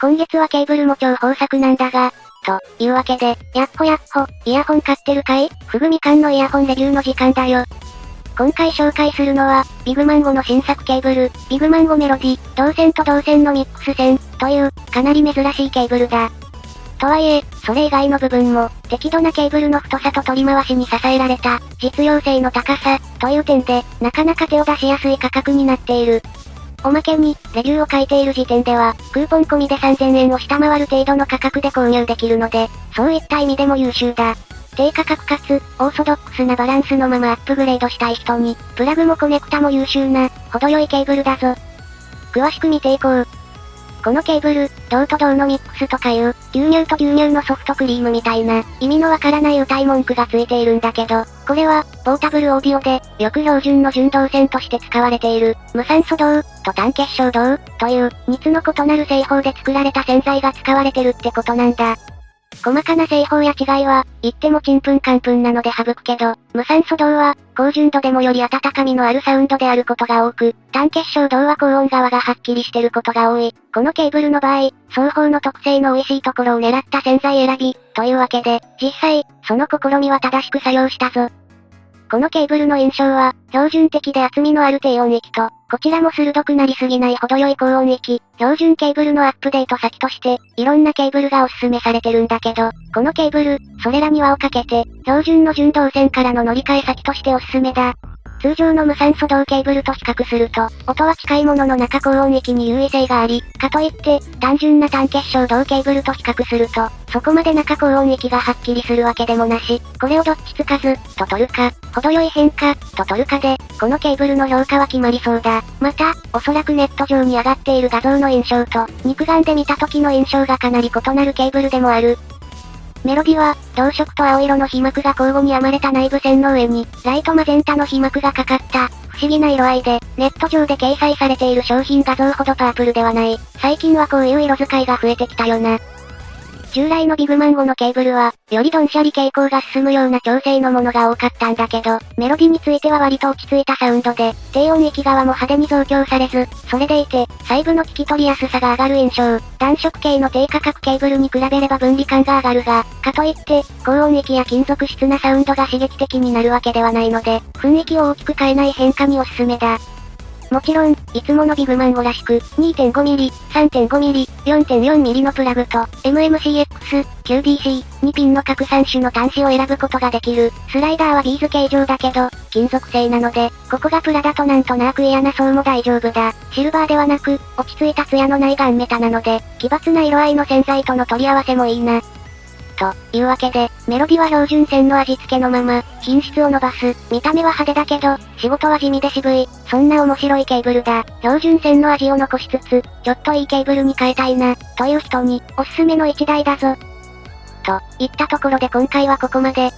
今月はケーブルも超豊作なんだが、というわけで、やっほ、イヤホン買ってるかい？ふぐみかんのイヤホンレビューの時間だよ。今回紹介するのは、ビグマンゴの新作ケーブル、ビグマンゴメロディ、銅線と銅線のミックス線、という、かなり珍しいケーブルだ。とはいえ、それ以外の部分も、適度なケーブルの太さと取り回しに支えられた、実用性の高さ、という点で、なかなか手を出しやすい価格になっている。おまけに、レビューを書いている時点では、クーポン込みで3000円を下回る程度の価格で購入できるので、そういった意味でも優秀だ。低価格かつ、オーソドックスなバランスのままアップグレードしたい人に、プラグもコネクタも優秀な、程よいケーブルだぞ。詳しく見ていこう。このケーブル、銅と銅のミックスとかいう、牛乳と牛乳のソフトクリームみたいな、意味のわからない歌い文句がついているんだけど、これは、ポータブルオーディオで、よく標準の純銅線として使われている、無酸素銅、と単結晶銅、という、3つの異なる製法で作られた洗剤が使われてるってことなんだ。細かな製法や違いは、言ってもちんぷんかんぷんなので省くけど、無酸素銅は、高純度でもより温かみのあるサウンドであることが多く、単結晶銅は高音側がはっきりしてることが多い。このケーブルの場合、双方の特性の美味しいところを狙った洗剤選び、というわけで、実際、その試みは正しく作用したぞ。このケーブルの印象は、標準的で厚みのある低音域と、こちらも鋭くなりすぎない程よい高音域、標準ケーブルのアップデート先として、いろんなケーブルがおすすめされてるんだけど、このケーブル、それらに輪をかけて、標準の純銅線からの乗り換え先としておすすめだ。通常の無酸素銅ケーブルと比較すると、音は近いものの中高音域に優位性があり、かといって、単純な単結晶銅ケーブルと比較すると、そこまで中高音域がはっきりするわけでもなし、これをどっちつかず、と取るか、程よい変化、と取るかで、このケーブルの評価は決まりそうだ。また、おそらくネット上に上がっている画像の印象と、肉眼で見た時の印象がかなり異なるケーブルでもある。メロディは、銅色と青色の被膜が交互に編まれた内部線の上に、ライトマゼンタの被膜がかかった、不思議な色合いで、ネット上で掲載されている商品画像ほどパープルではない。最近はこういう色使いが増えてきたよな。従来のビグマンゴのケーブルは、よりドンシャリ傾向が進むような調整のものが多かったんだけど、メロディについては割と落ち着いたサウンドで、低音域側も派手に増強されず、それでいて、細部の聞き取りやすさが上がる印象。暖色系の低価格ケーブルに比べれば分離感が上がるが、かといって、高音域や金属質なサウンドが刺激的になるわけではないので、雰囲気を大きく変えない変化におすすめだ。もちろん、いつものビグマンゴらしく、2.5mm、3.5mm、4.4mm のプラグと、MMCX、QDC、2ピンの各3種の端子を選ぶことができる。スライダーはビーズ形状だけど、金属製なので、ここがプラだとなんとなく嫌な層も大丈夫だ。シルバーではなく、落ち着いた艶のないガンメタなので、奇抜な色合いの洗剤との取り合わせもいいな。というわけで、メロディは標準線の味付けのまま、品質を伸ばす。見た目は派手だけど、仕事は地味で渋い。そんな面白いケーブルだ。標準線の味を残しつつ、ちょっといいケーブルに変えたいな、という人に、おすすめの一台だぞ。といったところで今回はここまで。